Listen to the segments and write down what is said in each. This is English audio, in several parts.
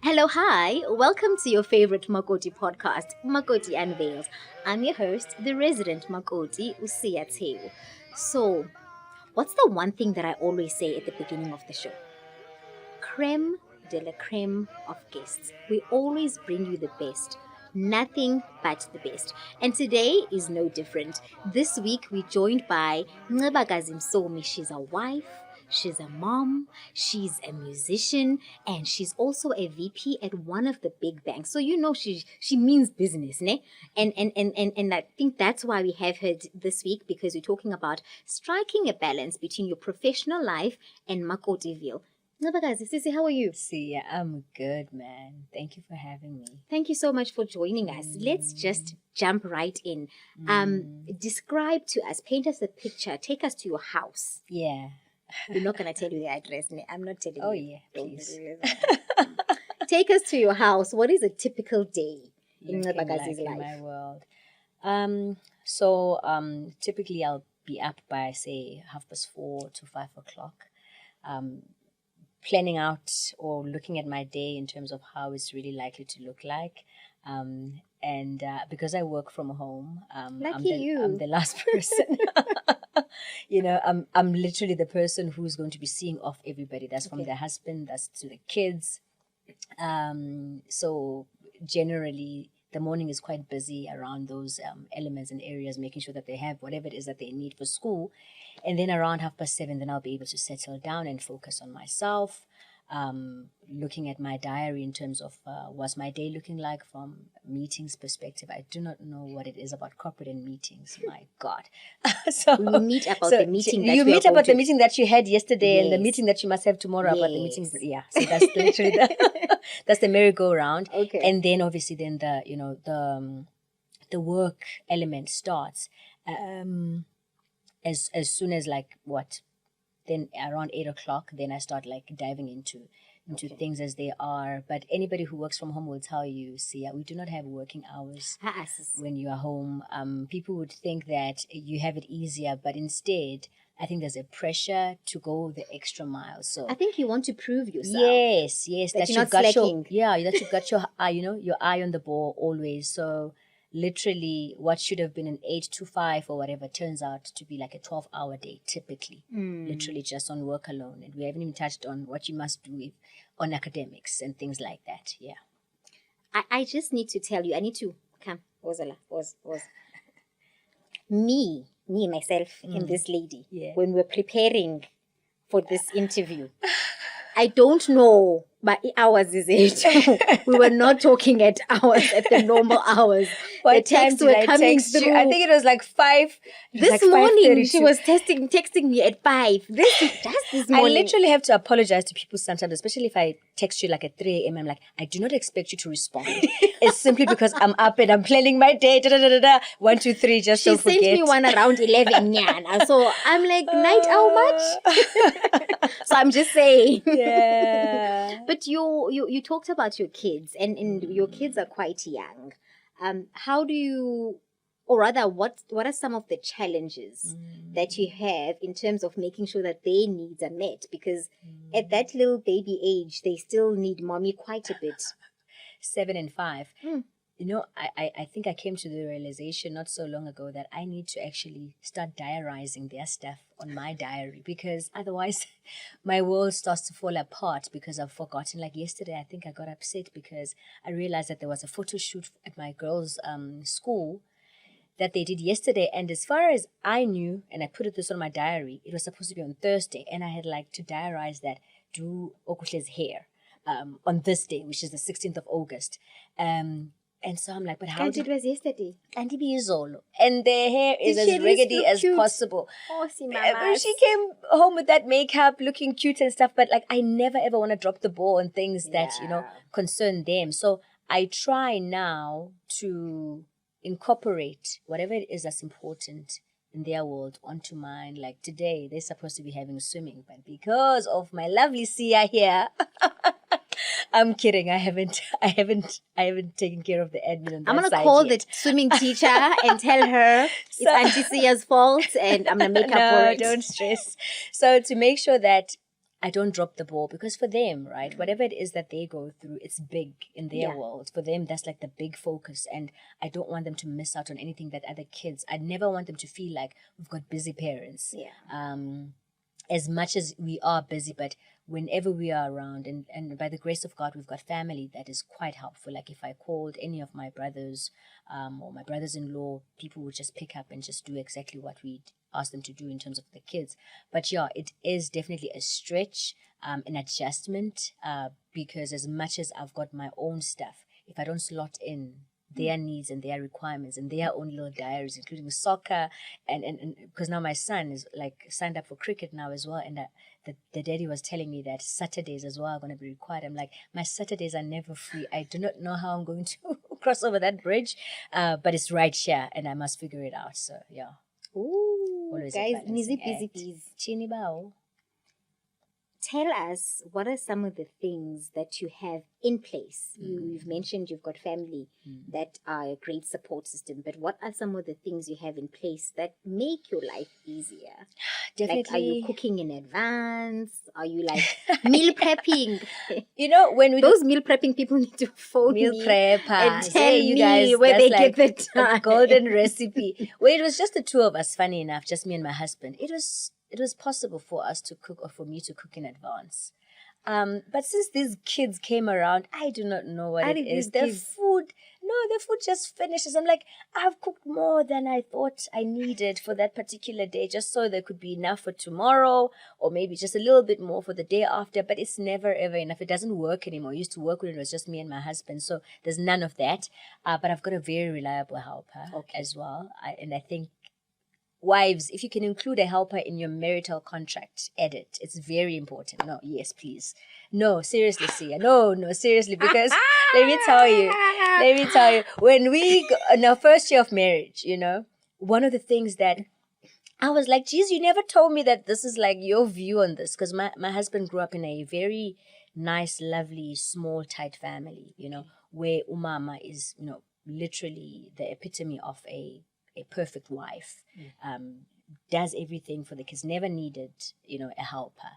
Hello, hi. Welcome to your favorite Makoti podcast, Makoti Unveiled. I'm your host, the resident Makoti, Tsewu. So, what's the one thing that I always say at the beginning of the show? Creme de la creme of guests. We always bring you the best. Nothing but the best. And today is no different. This week we're joined by Ncebakazi Msomi. She's a wife, she's a mom, she's a musician, and she's also a VP at one of the big banks. So you know she means business, ne? And I think that's why we have her this week, because we're talking about striking a balance between your professional life and Makotiville. Ncebakazi, Sisi, how are you? See, I'm good, man. Thank you for having me. Thank you so much for joining us. Let's just jump right in. Describe to us, paint us a picture, take us to your house. Yeah. We're not going to tell you the address. I'm not telling you. Oh, yeah, please. Take us to your house. What is a typical day in Looking Ncebakazi's like in life? my world. Typically I'll be up by, say, 4:30 to 5:00. Planning out or looking at my day in terms of how it's really likely to look like. And because I work from home, Lucky you. I'm the last person. I'm literally the person who's going to be seeing off everybody. That's from the husband, that's to the kids. So generally, the morning is quite busy around those elements and areas, making sure that they have whatever it is that they need for school. And then around 7:30, then I'll be able to settle down and focus on myself. Looking at my diary in terms of what's my day looking like from meetings perspective. I do not know what it is about corporate and meetings. My God. We meet about the meeting that you we are meet going about the to- meeting that you had yesterday and the Yes. meeting that you must have tomorrow about the meeting. Yes. Yeah. So that's literally that's the merry-go-round. Okay. And then obviously then the work element starts as soon as then around 8:00, then I start diving into things as they are. But anybody who works from home will tell you, see, we do not have working hours when you are home. People would think that you have it easier, but instead, I think there's a pressure to go the extra mile. So I think you want to prove yourself. yes, That you're you've not got slacking. that you've got your eye, your eye on the ball always. So literally, what should have been an 8 to 5 or whatever turns out to be like a 12-hour day, typically. Literally just on work alone, and we haven't even touched on what you must do on academics and things like that. Yeah. I just need to tell you, I need to come, Wozala, was me myself and this lady, Yeah. when we're preparing for this interview. I don't know, but hours is it? We were not talking at hours, at the normal hours. What The texts time were did I coming text you? through. I think it was like 5. This morning, she was texting me at 5. This I morning. literally have to apologize to people sometimes, especially if I text you like at 3 a.m. I'm like, I do not expect you to respond. It's simply because I'm up and I'm planning my day. 1, 2, 3, just She don't sent forget. me one around 11, nyana. So I'm like, night, how much? So I'm just saying. Yeah. But you talked about your kids, and your kids are quite young. How do you, or rather, what are some of the challenges that you have in terms of making sure that their needs are met? Because at that little baby age, they still need mommy quite a bit. 7 and 5. I think I came to the realization not so long ago that I need to actually start diarizing their stuff on my diary, because otherwise my world starts to fall apart because I've forgotten. Like yesterday, I think I got upset because I realized that there was a photo shoot at my girls' school that they did yesterday. And as far as I knew, and I put this on my diary, it was supposed to be on Thursday. And I had to diarize that, do Okuhle's hair on this day, which is the 16th of August. And so I'm like, but how And it was yesterday. and their hair is Did she as at least raggedy look as cute? possible. Oh, see, But she came home with that makeup, looking cute and stuff. But I never ever want to drop the ball on things that Yeah. concern them. So I try now to incorporate whatever it is that's important in their world onto mine. Like today, they're supposed to be having swimming, but because of my lovely Sia here. I'm kidding. I haven't taken care of the admin on that I'm going to side call yet. the swimming teacher and tell her it's Auntie Sia's fault, and I'm going to make up for No, it. don't stress. So to make sure that I don't drop the ball, because for them, right, whatever it is that they go through, it's big in their Yeah. world. For them, that's like the big focus. And I don't want them to miss out on anything that other kids, I never want them to feel like we've got busy parents. Yeah. As much as we are busy, but whenever we are around, and by the grace of God, we've got family that is quite helpful. Like if I called any of my brothers or my brothers-in-law, people would just pick up and just do exactly what we'd ask them to do in terms of the kids. But yeah, it is definitely a stretch, an adjustment, because as much as I've got my own stuff, if I don't slot in their needs and their requirements and their own little diaries, including soccer, and because now my son is like signed up for cricket now as well, and the daddy was telling me that Saturdays as well are going to be required. I'm like, my Saturdays are never free. I do not know how I'm going to cross over that bridge, but it's right here and I must figure it out. So yeah. Ooh, Always a guys, balancing busy, act. busy. Chini bao. Tell us, what are some of the things that you have in place? You've mentioned you've got family that are a great support system, but what are some of the things you have in place that make your life easier? Definitely. Like, are you cooking in advance? Are you like meal prepping? You know, when we Those meal prepping people need to phone meal me preppers, and tell hey, you me guys, where they that's get like the time. a golden recipe. Well, it was just the two of us, funny enough, just me and my husband. It was possible for us to cook, or for me to cook in advance. But since these kids came around, I do not know what it is. The food just finishes. I'm like, I've cooked more than I thought I needed for that particular day, just so there could be enough for tomorrow, or maybe just a little bit more for the day after. But it's never, ever enough. It doesn't work anymore. I used to work when it was just me and my husband. So there's none of that. But I've got a very reliable helper as well. And I think, wives, if you can include a helper in your marital contract, edit. It's very important. No, yes, please. No, seriously, Sia. No, seriously, because let me tell you, when we, in our first year of marriage, one of the things that I was like, geez, you never told me that this is like your view on this, because my husband grew up in a very nice, lovely, small, tight family, where umama is, literally the epitome of a perfect wife, does everything for the kids, never needed, a helper.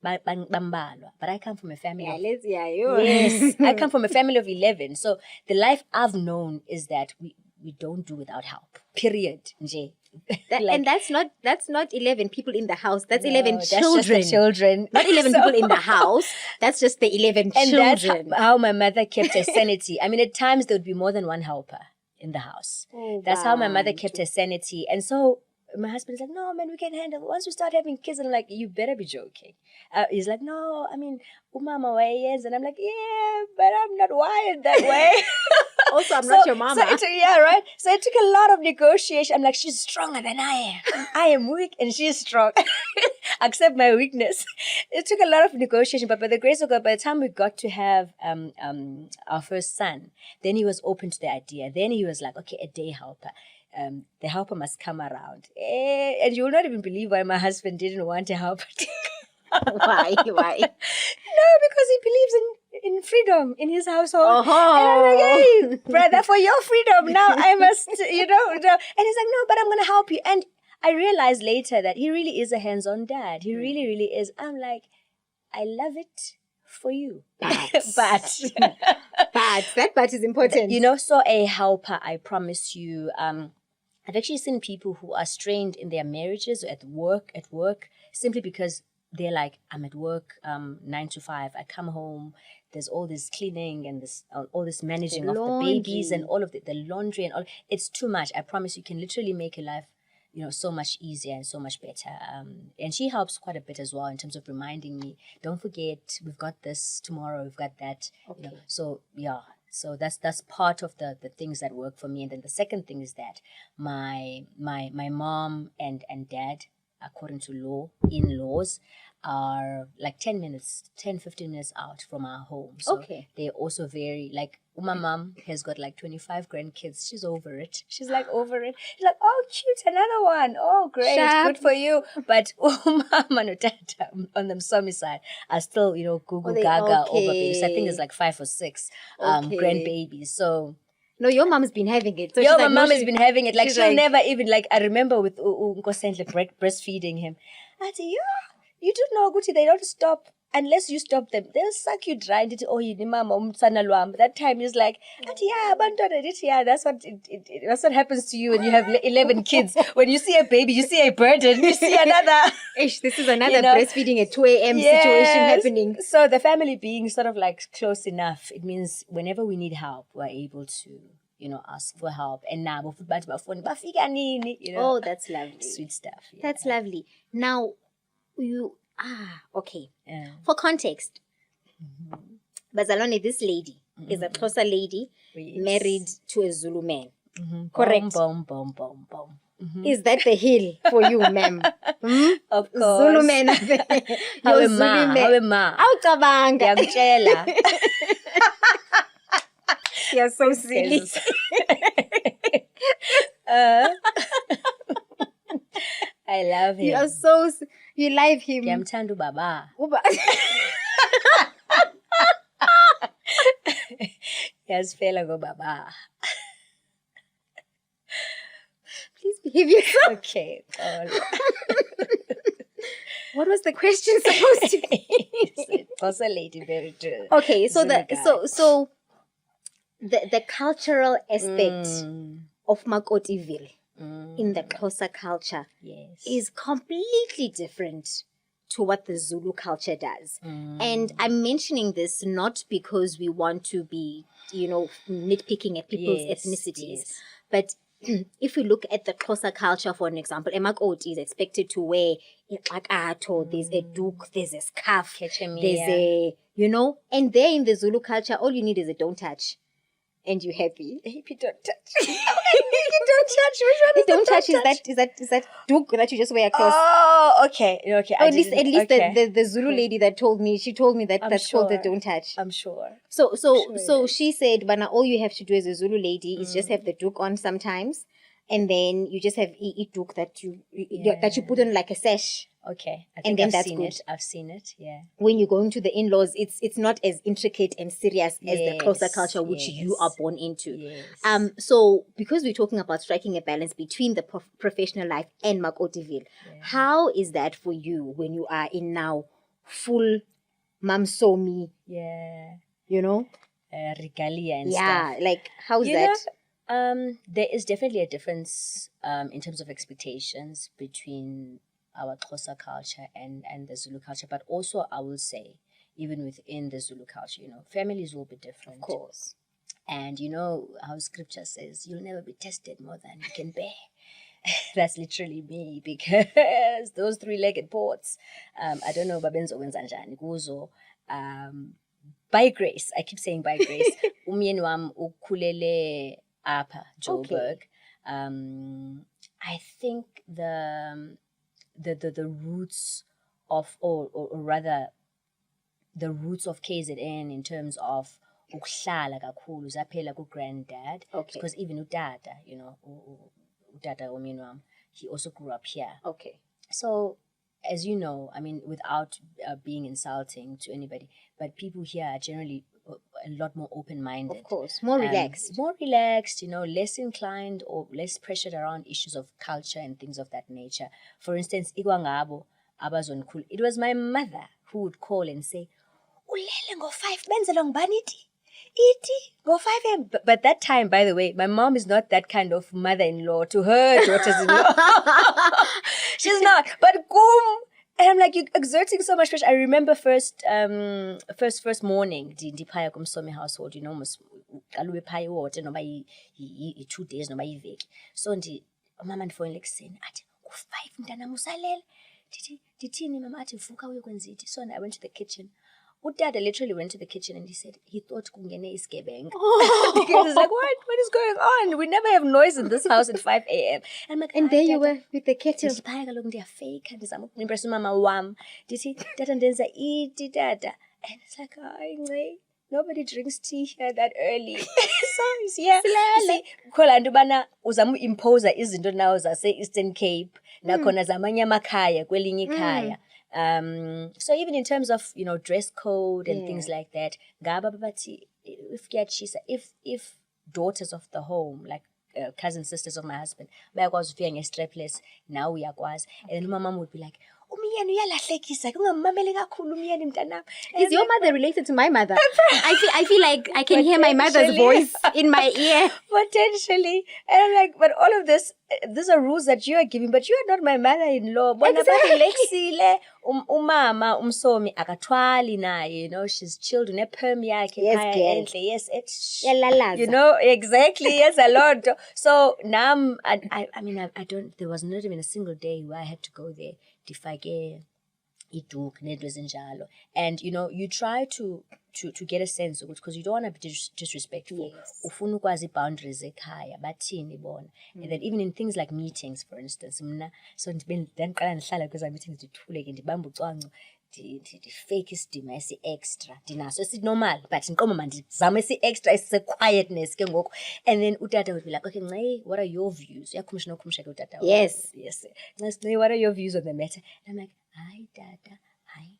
But I come from a family of... Yes, I come from a family of 11. So the life I've known is that we don't do without help, period. And that's not 11 people in the house. That's 11 that's children. Just the children. Not 11 people in the house. That's just the 11 and children. And that's how my mother kept her sanity. I mean, at times there would be more than one helper in the house. That's how my mother kept her sanity. And so my husband's like, no, man, we can handle it. Once we start having kids, and I'm like, you better be joking. He's like, no, I mean, umama way is. And I'm like, yeah, but I'm not wired that way. Also, I'm not your mama. Yeah, right? So it took a lot of negotiation. I'm like, she's stronger than I am. I am weak and she's strong. Accept my weakness. It took a lot of negotiation, but by the grace of God, by the time we got to have our first son, then he was open to the idea. Then he was like, okay, a day helper. The helper must come around. And you will not even believe why my husband didn't want a helper. Why? No, because he believes in freedom in his household. And I'm like, hey, brother, for your freedom, now I must, And he's like, no, but I'm going to help you. And I realized later that he really is a hands-on dad. He really, really is. I'm like, I love it for you. But that is important. So a helper, I promise you, I've actually seen people who are strained in their marriages or at work, simply because they're like, I'm at work 9 to 5. I come home. There's all this cleaning and this all this managing of the babies and all of the laundry and all. It's too much. I promise you can literally make your life, so much easier and so much better. And she helps quite a bit as well in terms of reminding me, don't forget, we've got this tomorrow, we've got that. Okay. So yeah. So that's part of the things that work for me. And then the second thing is that my mom and dad, according to law, in-laws, are like 15 minutes out from our home. So they're also very, like, my mom has got like 25 grandkids. She's over it. She's like over it. She's like, oh, cute, another one. Oh, great, good for you. But mama and dad on the Msomi side are still, Gugu Gaga over babies. I think there's like 5 or 6 grandbabies. So... No, your mom's been having it. So my mom has been having it. Like, she'll like, never even, like, I remember with Nkosenhle breastfeeding him. I said, you do know, Gucci, they don't stop. Unless you stop them, they'll suck you dry. That time is like, that's what happens to you when you have 11 kids. When you see a baby, you see a burden, you see another. Ish, this is another breastfeeding at 2 a.m. situation happening. So the family being sort of like close enough, it means whenever we need help, we're able to, ask for help. And now, Oh, that's lovely. Sweet stuff. Yeah. That's lovely. Now, okay. For context, Bazalwane, this lady is a Xhosa lady married to a Zulu man. Correct. Boom. Is that the hill for you, ma'am? Of course. Zulu man. Your Zulu man. Awucabanga. You're so silly. I love him. You love him. Ngiyamthanda ubaba. Yasifela ngobaba. Please behave yourself. Okay. What was the question supposed to be? Also lady, very true. Okay, so the cultural aspect of Makotiville in the Xhosa culture is completely different to what the Zulu culture does. And I'm mentioning this not because we want to be, nitpicking at people's ethnicities, but if we look at the Xhosa culture, for an example, a Makoti is expected to wear there's a duke, there's a scarf, there's a, and there in the Zulu culture, all you need is a don't touch. And you're happy. Hippie don't touch. Don't touch. Which one is don't touch? Is that duke that you just wear across? Oh, okay. At least the Zulu lady that told me, she told me that's called the don't touch. I'm sure. So she said, Bana, all you have to do as a Zulu lady is just have the duke on sometimes, and then you just have a duke that you put on like a sash. Okay. I've seen it, yeah. When you go into the in-laws, it's not as intricate and serious as the Xhosa culture which you are born into. Yes. So because we're talking about striking a balance between the professional life and Makotiville, how is that for you when you are in now full Mamsomi? Yeah. Regalia and stuff. Yeah, like how's that? There is definitely a difference in terms of expectations between our Xhosa culture and the Zulu culture, but also I will say, even within the Zulu culture, families will be different. Of course. And how scripture says, you'll never be tested more than you can bear. That's literally me, because those three-legged ports, I don't know, babenzo wenzanjani kuzo, by grace, I keep saying by grace, umyeni wam ukhulele apha, Joburg. I think the roots of, or rather, the roots of KZN in terms of ukuhlala kakhulu zaphela ku-granddad. Because even udada, udada womyeni wam, he also grew up here. Okay. So, as you know, I mean, without being insulting to anybody, but people here are generally a lot more open-minded. Of course, more relaxed. Less inclined or less pressured around issues of culture and things of that nature. For instance, it was my mother who would call and say, "Ulele ngo 5 benza long baniti. Iti go 5 a.m." But that time, by the way, my mom is not that kind of mother-in-law to her daughters-in-law. She's not. But kum. And I'm like, you're exerting so much pressure. I remember first morning, the Paya Msomi household, almost alwe paya water no by 2 days no by week. So mama and phone like saying, "Ati go 5 mntana musalele. Dithini mama ati vuka uyokwenza." So I went to the kitchen. Dad literally went to the kitchen and he said he thought kungene isgebeng. Because he's like, what is going on? We never have noise in this house at 5 a.m. And I'm like, and there you were with the kettle. They are fake. And I'm impressed mama wam. Did he dad and then eat dada? And it's like, nobody drinks tea here that early. So yeah. Khola ndubana uzamu imposer izinto now zase Eastern Cape. Nakhona zamanye amakhaya kwelinye ikhaya. So even in terms of dress code and things like that, if daughters of the home, like cousins, sisters of my husband, bayakwazi ufika nge-strapless, now uyakwazi. And then my mom would be like, umyeni uyalahlekisa kungamameli kakhulu umyeni mntanami. Is your mother related to my mother? I feel like I can hear my mother's voice in my ear. Potentially. And I'm like, but all of this, these are rules that you are giving, but you are not my mother-in-law. Exactly. Umama Msomi akathwali naye, you know, she's chilled perm yakhe. Yes, girl. Yes, it's Yalalaza. you know, exactly, yes, a lot. So now I mean I don't, there was not even a single day where I had to go there. Difake iduk neento ezinjalo. And you know, you try to get a sense of it, because you don't want to be disrespectful. Ufuna ukwazi boundaries ekhaya bathini bona. And then even in things like meetings, for instance, mna so ndandiqala ndihlala kweza meetings ndithule ke ndibamba ucwangco fake isidima esi-extra ndinaso esi-normal but ndiqomba mandizame esi-extra esi-quietness ke ngoku. And then utata would be like, okay Ncei, what are your views? Uyakhumsha nokhumsha ke utata. Yes. Ncei, what are your views on the matter? And I'm like, hayi tata, hayi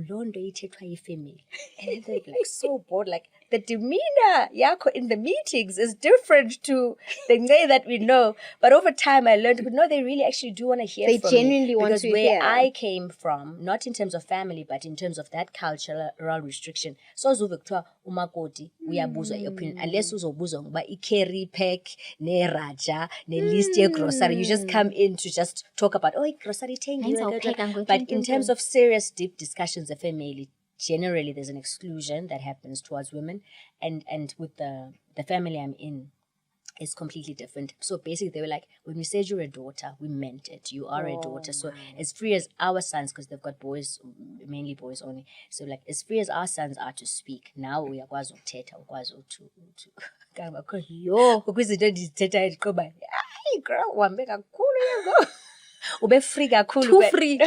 loo nto ithethwa yifamily. And then they're like so bored, like the demeanor yakho in the meetings is different to the Ncei that we know. But over time I learned, but no, they really actually do want to hear from me. They genuinely want to hear. Because where I came from, not in terms of family, but in terms of that cultural restriction. So uzuve kuthiwa umakoti uyabuzwa i-opinion, unless uzobuzwa ngoba i-carry pack ne-raja ne-list ye-grocery. You just come in to just talk about, oh, grocery thengiwe. But in terms of serious deep discussions of family, generally there's an exclusion that happens towards women, and with the family I'm in, it's completely different. So basically they were like, when we said you're a daughter, we meant it. You are a daughter. So as free as our sons, because they've got boys, mainly boys only, so like as free as our sons are to speak, now we are ukwazi ukuthetha, ukwazi to yo kwizinto endizithethayo ndiqoba, hayi girl uhambe kakhulu yebo. Ube free kakhulu. Too free.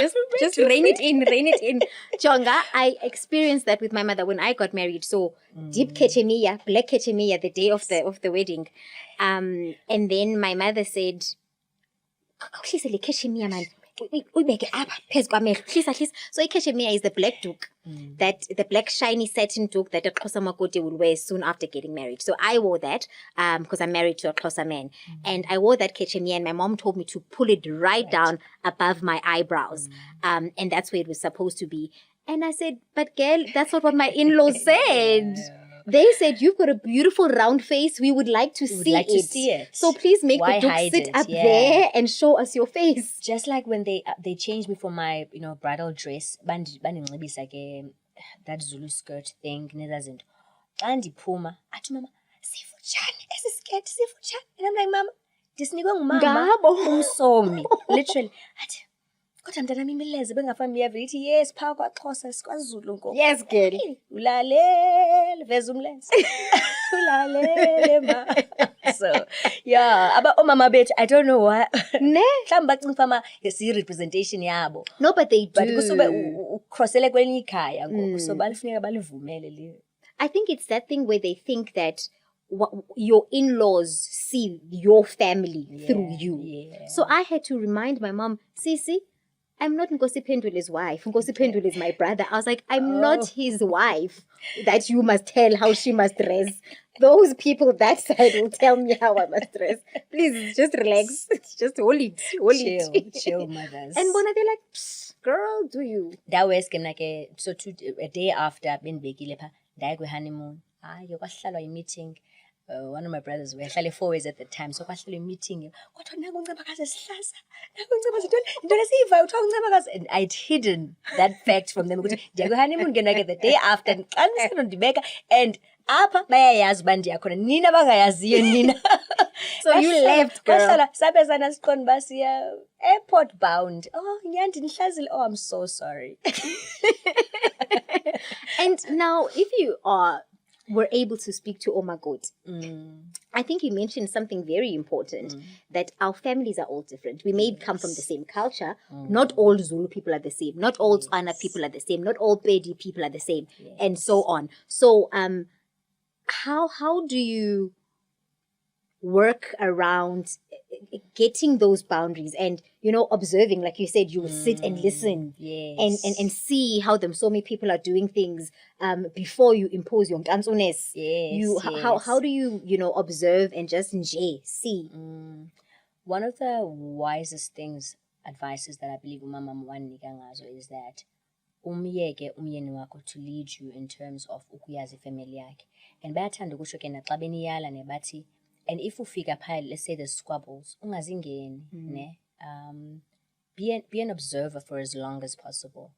Just rein it in. Jonga, I experienced that with my mother when I got married. So deep kechemiya, black kechemiya, the day of the wedding. And then my mother said, "Khulisa kechemiya man. Uyibeke apha phezu kwamehlo. So ikechemiya is the black duke. That the black shiny satin duke that a Xhosa makoti would wear soon after getting married. So I wore that because I'm married to a Xhosa man. And I wore that kechemiya, and my mom told me to pull it right down above my eyebrows. And that's where it was supposed to be. And I said, but girl, that's not what my in-laws said. They said, you've got a beautiful round face. We would like to see it. So please make the duke sit up there and show us your face. Just like when they changed me for my, you know, bridal dress, bandinxibisa ke that Zulu skirt thing, nezazinto. Xa ndiphuma, athi mama, sifutshane esi skirt, sifutshane. And I'm like, mama, ndisinikwe ngumama uMsomi. Literally. Athi, kodwa mntanami imileze bengafani yeva ithi yes phaa kwaXhosa sikwaZulu nkomo. Yes girl. Ulalele veza umlenze. Ulalele ma. So yeah, aba omama bethu, I don't know why. Ne? Mhlawumbi bacinga fama yesi representation yabo. No, but they do. But kusube ukrossele kwelinye ikhaya ngoku, so balifuneka balivumele le. I think it's that thing where they think that your in-laws see your family through you. Yeah. So I had to remind my mom, Sisi, I'm not Nkosi Pendule's wife. Nkosi Pendule is my brother. I was like, I'm not his wife that you must tell how she must dress. Those people that side will tell me how I must dress. Please, just relax. Just hold it. Chill, mothers. And bona they're like, girl, do you? That was so a day after being bekile pha, ndaye kwi honeymoon. Hayi kwahlalwa i-meeting. One of my brothers were actually 4 years at the time, so kwahlalwa i-meeting. Kodwa nangu Ncebakazi esihlasa. Nangu Ncebakazi into lesiva uthiwa uNcebakazi. And I'd hidden that fact from them. Ukuthi ndiya kwi honeymoon ke the day after. Xa ndisanda ndibeka and apha bayayazi uba ndiyakhona, nina bangayaziyo nina. So you left, girl. Bahlala sabezana siqonda uba siya airport bound. Oh nyandi nihlazile. Oh, I'm so sorry. And now if you were able to speak to Omakoti, I think you mentioned something very important, that our families are all different. We may come from the same culture. Not all Zulu people are the same. Not all Tswana people are the same. Not all Pedi people are the same, and so on. So how do you work around getting those boundaries and, you know, observing, like you said, you will sit and listen and see how so many people are doing things before you impose your ntanzunes. How do you, you know, observe and just see? One of the wisest things advices that I believe umama wanika ngazo is that umyeke umyeni wakho to lead you in terms of ukuyazi family yakhe. And bayathanda ukusho ke naxa beniyala nebathi, and if ufika phaa, let's say there's squabbles, ungazingeni, ne? Be an observer for as long as possible.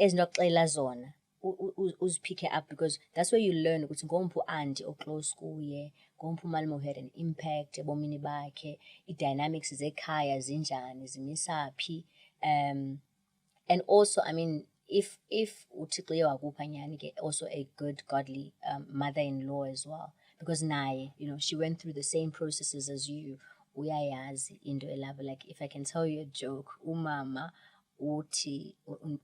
Ezinokuxela zona uzipicke up, because that's where you learn ukuthi ngomphi auntie oclose kuye, ngomphi umalume who had an impact ebomini bakhe, i-dynamics zekhaya zinjani, zimisaphi. And also, I mean, if uThixo uye wakupha nyani ke, also a good godly mother-in-law as well, because naye, you know, she went through the same processes as you. Uyayazi into elabo. Like, if I can tell you a joke, umama uthi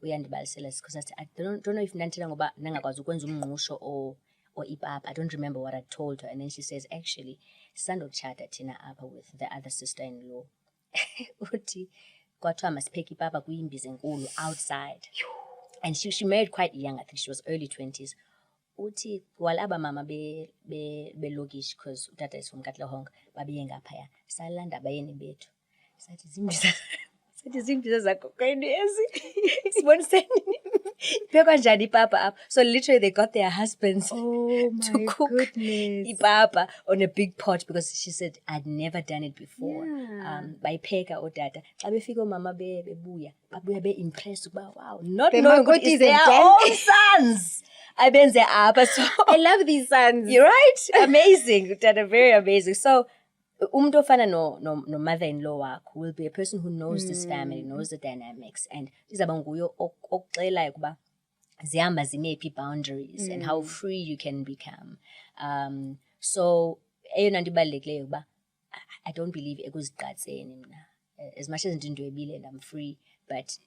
uyandibalisela because I don't know if nantila ngoba nangakwazi ukwenza umngqusho or ipapa. I don't remember what I told her. And then she says, actually, sandotshata thina apha with the other sister-in-law. Uthi kwathiwa masipheke ipapa kuyimbiza enkulu outside. And she married quite young. I think she was early 20s. Uthi while abamama belokish, because utata is from Katlehong, babiye ngaphaya, salanda abayeni bethu. Sathi zimbiza zakho kweni ezi. Siboniseni. Phekwa njani ipapa apha. So literally they got their husbands to cook ipapa on a big pot, because she said, I'd never done it before. Bayipheka otata. Xa befika omama bebuya be-impressed ukuba, wow, not knowing ukuthi it's their own sons. Abenze apha. So I love these sons. You're right. Amazing. Utata, very amazing. So umntu ofana no mother-in-law wakho will be a person who knows this family, knows the dynamics, and izaba nguye okuxelayo ukuba zihamba zimephi boundaries and how free you can become. So eyona nto ibalulekileyo ukuba I don't believe ekuzigqatseni mna. As much as ndindwebile and I'm free, but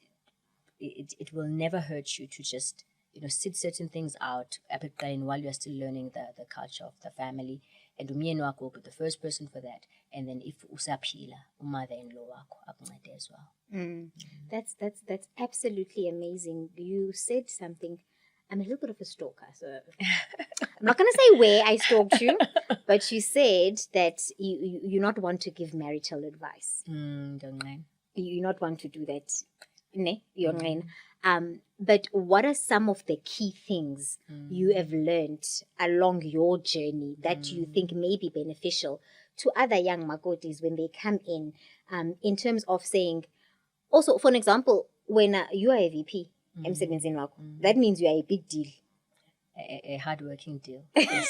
it will never hurt you to just, you know, sit certain things out while you're still learning the culture of the family. And umyeni wakho will be the first person for that. And then if usaphila, mother-in-law wakho akuncede as well. That's absolutely amazing. You said something. I'm a little bit of a stalker, so I'm not going to say where I stalked you, but you said that you not want to give marital advice. You not want to do that. Ne? But what are some of the key things you have learned along your journey that you think may be beneficial to other young Makotis when they come in terms of saying, also, for an example, when you are a VP, emsebenzini wakho, that means you are a big deal. A hard-working deal. Yes.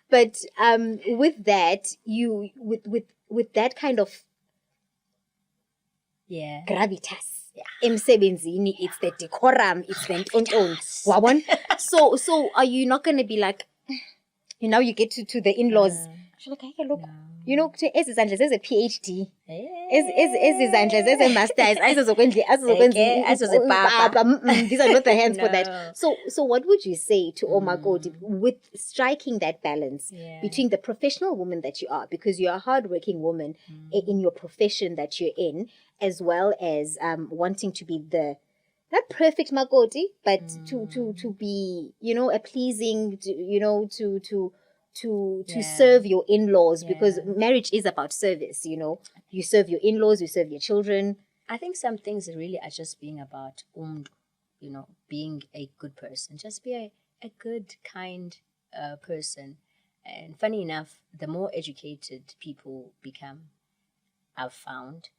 But with that, with that kind of gravitas. Emsebenzini, it's the decorum, it's the ntonton. Wabon. So are you not going to be like, you know, you get to the in-laws. She's like, hey, look, you know, ezizandla zeze PhD, ezizandla zeze masters, these are not the hands for that. So what would you say to Makoti with striking that balance between the professional woman that you are, because you're a hardworking woman in your profession that you're in, as well as wanting to be the not perfect Makoti, but to be, you know, a pleasing, you know, to serve your in-laws, because marriage is about service, you know. You serve your in-laws, you serve your children. I think some things really are just being about you know, being a good person. Just be a good, kind person. And funny enough, the more educated people become, I've found,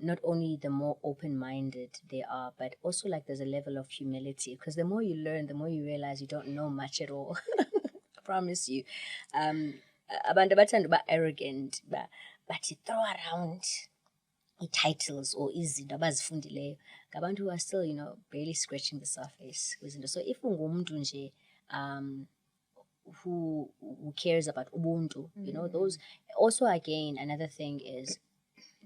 not only the more open-minded they are, but also like there's a level of humility, because the more you learn, the more you realize you don't know much at all. I promise you. Abantu abathanda uba arrogant, but you throw around titles or izinto abazifundileyo ngabantu who are still, you know, barely scratching the surface. So if ungumntu nje who cares about ubuntu, you know, those. Also, again, another thing is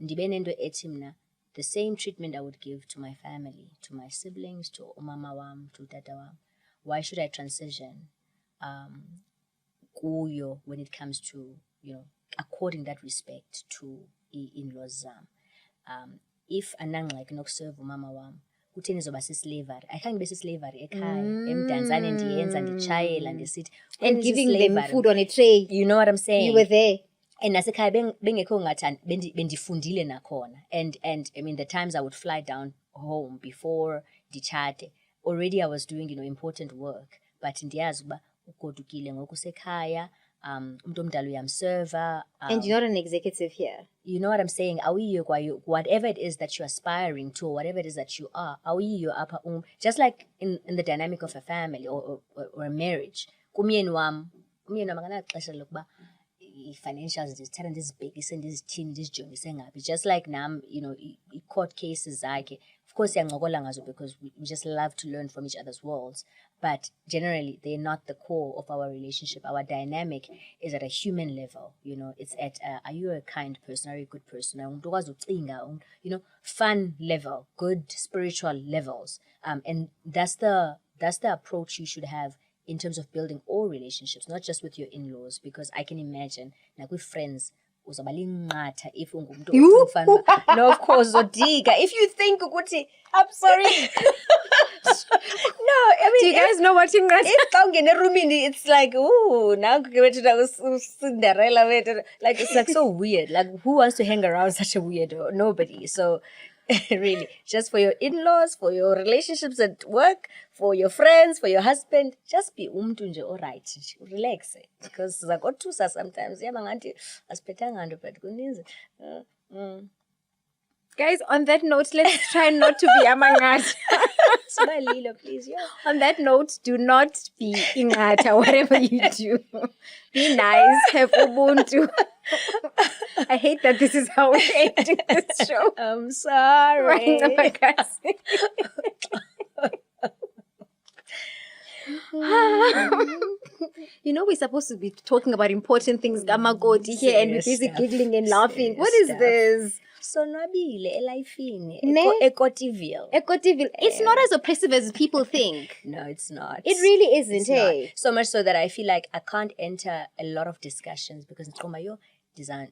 ndibe nento ethi mna, the same treatment I would give to my family, to my siblings, to umama wam, to tata wam. Why should I transition kuyo when it comes to, you know, according that respect to in-laws zam? If anangxaki nokuserve umama wam, kutheni zoba sislavery? Ayikhange ibe sislavery ekhaya, emdantsane ndiyenza, nditshayela, ndisithi. And giving them food on a tray. You know what I'm saying? You were there. And nasekhaya bengekho ngathani bendifundile nakhona. And I mean the times I would fly down home before ndichate, already I was doing, important work. But ndiyazi uba ugodukile ngoku usekhaya, umuntu omdala uyamserva. And you're not an executive here. You know what I'm saying? Awuyiyo kwayo, whatever it is that you're aspiring to, or whatever it is that you are, awuyiyo apha just like in the dynamic of a family or a marriage. Kumyeni wam akanaxesha lokuba i-financials ndizithatha ndizibhekise ndizithini ndizijongise ngaphi. Just like nam, i-court cases zakhe. Of course, siyancokola ngazo because we just love to learn from each other's worlds. But generally, they're not the core of our relationship. Our dynamic is at a human level. It's at are you a kind person? Are you a good person? Fun level, good spiritual levels. And that's the approach you should have in terms of building all relationships, not just with your in-laws, because I can imagine, like with friends, if no, of course, Zodiga. If you think, I'm sorry. No, I mean, do you guys know what you got? It's like, ooh, now Cinderella. Like, it's like so weird. Like, who wants to hang around such a weirdo? Nobody. So, really, just for your in-laws, for your relationships at work, for your friends, for your husband, just be umtunje all right. Relax. Because zakotusa sometimes, but Guys, on that note, let's try not to be amangata. Smile, please. Yeah. On that note, do not be ingata, whatever you do. Be nice, have ubuntu. I hate that this is how we're ending this show. I'm sorry. Ncebakazi. We're supposed to be talking about important things, Makoti here, and we're busy giggling and laughing. What is this? So nabile elifini. Ekotiville. It's not as oppressive as people think. No, it's not. It really isn't, hey? So much so that I feel like I can't enter a lot of discussions because design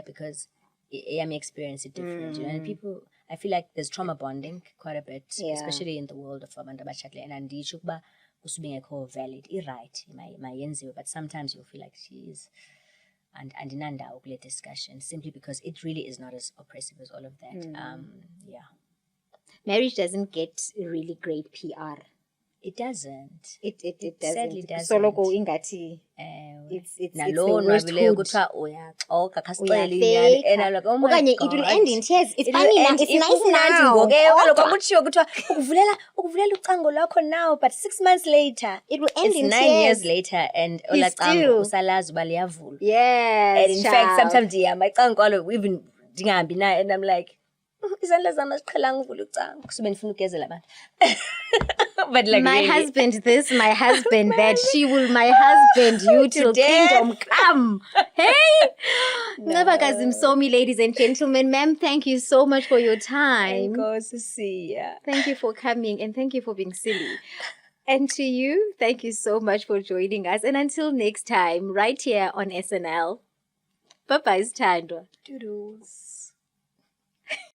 because my experience is different. And people, I feel like there's trauma bonding quite a bit, especially in the world of abantu abashatile. And andishukuba usubingekho valid, right, but sometimes you'll feel like she's and inanda ukule discussion simply because it really is not as oppressive as all of that. Marriage doesn't get really great PR. It doesn't. It sadly doesn't. Doesn't. Soloko ingati. It's the worst hood. Fake. And I'm like, oh my God. It will end in tears. It's funny now. It's nice now. But 6 months later, it will end in 9 tears. years later, and Yes. And in fact, sometimes even and I'm like, but like my really. husband this, my husband that, she will my husband you till kingdom come. Hey, Ncebakazi Msomi, ladies and gentlemen, ma'am, thank you so much for your time. Thank you for coming and thank you for being silly. And to you, thank you so much for joining us. And until next time, right here on SNL. Bye-bye, Thandwa. Doodles.